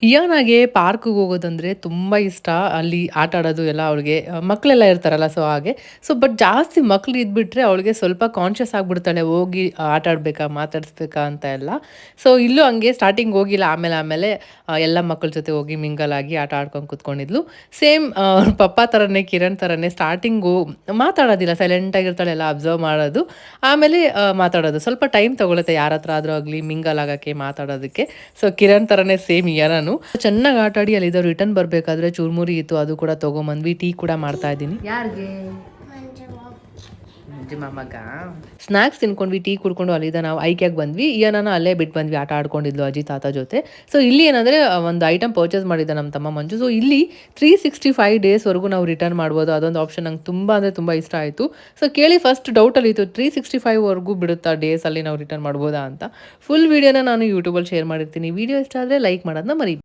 ಇಯಾನಾಗೆ ಪಾರ್ಕ್‌ಗೆ ಹೋಗೋದಂದ್ರೆ ತುಂಬಾ ಇಷ್ಟ. ಅಲ್ಲಿ ಆಟ ಆಡೋದು ಎಲ್ಲ ಅವಳಿಗೆ ಮಕ್ಕಳೆಲ್ಲ ಇರ್ತಾರಲ್ಲ ಸೊ ಹಾಗೆ. ಸೊ ಬಟ್ ಜಾಸ್ತಿ ಮಕ್ಳು ಇದ್ಬಿಟ್ರೆ ಅವಳಿಗೆ ಸ್ವಲ್ಪ ಕಾನ್ಷಿಯಸ್ ಆಗ್ಬಿಡ್ತಾಳೆ. ಹೋಗಿ ಆಟ ಆಡ್ಬೇಕಾ, ಮಾತಾಡಿಸ್ಬೇಕಾ ಅಂತ ಎಲ್ಲ. ಸೊ ಇಲ್ಲೂ ಹಂಗೆ ಸ್ಟಾರ್ಟಿಂಗ್ ಹೋಗಿಲ್ಲ. ಆಮೇಲೆ ಎಲ್ಲ ಮಕ್ಕಳ ಜೊತೆ ಹೋಗಿ ಮಿಂಗಲ್ ಆಗಿ ಆಟ ಆಡ್ಕೊಂಡು ಕೂತ್ಕೊಂಡಿದ್ಲು. ಸೇಮ್ ಪಪ್ಪಾ ಥರನೇ, ಕಿರಣ್ ಥರನೇ ಸ್ಟಾರ್ಟಿಂಗು ಮಾತಾಡೋದಿಲ್ಲ. ಸೈಲೆಂಟ್ ಆಗಿರ್ತಾಳೆ, ಎಲ್ಲ ಅಬ್ಸರ್ವ್ ಮಾಡೋದು. ಆಮೇಲೆ ಮಾತಾಡೋದು. ಸ್ವಲ್ಪ ಟೈಮ್ ತಗೊಳುತ್ತೆ ಯಾರ ಹತ್ರ ಆದ್ರೂ ಆಗ್ಲಿ ಮಿಂಗಲ್ ಆಗಕ್ಕೆ, ಮಾತಾಡೋದಕ್ಕೆ. ಸೊ ಕಿರಣ್ ಥರನೇ ಸೇಮ್ ಇಯಾನಾನು. ಚೆನ್ನಾಗಿ ಆಟಾಡಿ ಅಲ್ಲಿಂದ ರಿಟರ್ನ್ ಬರ್ಬೇಕಾದ್ರೆ ಚುರುಮುರಿ ಇತ್ತು, ಅದು ಕೂಡ ತಗೊಂಬಂದ್ವಿ. ಟೀ ಕೂಡ ಮಾಡ್ತಾ ಇದ್ದೀನಿ. ಯಾರಿಗೆ? ಮಾಮಗ ಸ್ನಾಕ್ಸ್ ತಿನ್ಕೊಂಡ್ವಿ, ಟೀ ಕುಡ್ಕೊಂಡು ಅಲ್ಲಿಂದ ನಾವು ಐಕ್ಯಾಗ್ ಬಂದ್ವಿ. ಇಯಾನನ ಅಲ್ಲೇ ಬಿಟ್ಟು ಬಂದ್ವಿ, ಆಟ ಆಡ್ಕೊಂಡಿದ್ಲು ಅಜ್ಜಿ ತಾತ ಜೊತೆ. ಸೊ ಇಲ್ಲಿ ಏನಂದ್ರೆ ಒಂದು ಐಟಮ್ ಪರ್ಚೇಸ್ ಮಾಡಿದ್ದ ನಮ್ಮ ತಮ್ಮ ಮಂಜು. ಸೊ ಇಲ್ಲಿ 365 ಡೇಸ್ವರೆಗೂ ನಾವು ರಿಟರ್ನ್ ಮಾಡ್ಬೋದು. ಅದೊಂದು ಆಪ್ಷನ್ ನಂಗೆ ತುಂಬಾ ಅಂದರೆ ತುಂಬ ಇಷ್ಟ ಆಯಿತು. ಸೊ ಕೇಳಿ ಫಸ್ಟ್ ಡೌಟಲ್ಲಿ ಇತ್ತು, 365 ವರೆಗೂ ಬಿಡುತ್ತಾ ಡೇಸಲ್ಲಿ ನಾವು ರಿಟರ್ನ್ ಮಾಡ್ಬೋದಾ ಅಂತ. ಫುಲ್ ವಿಡಿಯೋನ ನಾನು ಯೂಟ್ಯೂಬಲ್ಲಿ ಶೇರ್ ಮಾಡಿರ್ತೀನಿ. ವಿಡಿಯೋ ಇಷ್ಟ ಆದರೆ ಲೈಕ್ ಮಾಡೋದನ್ನ ಮರಿ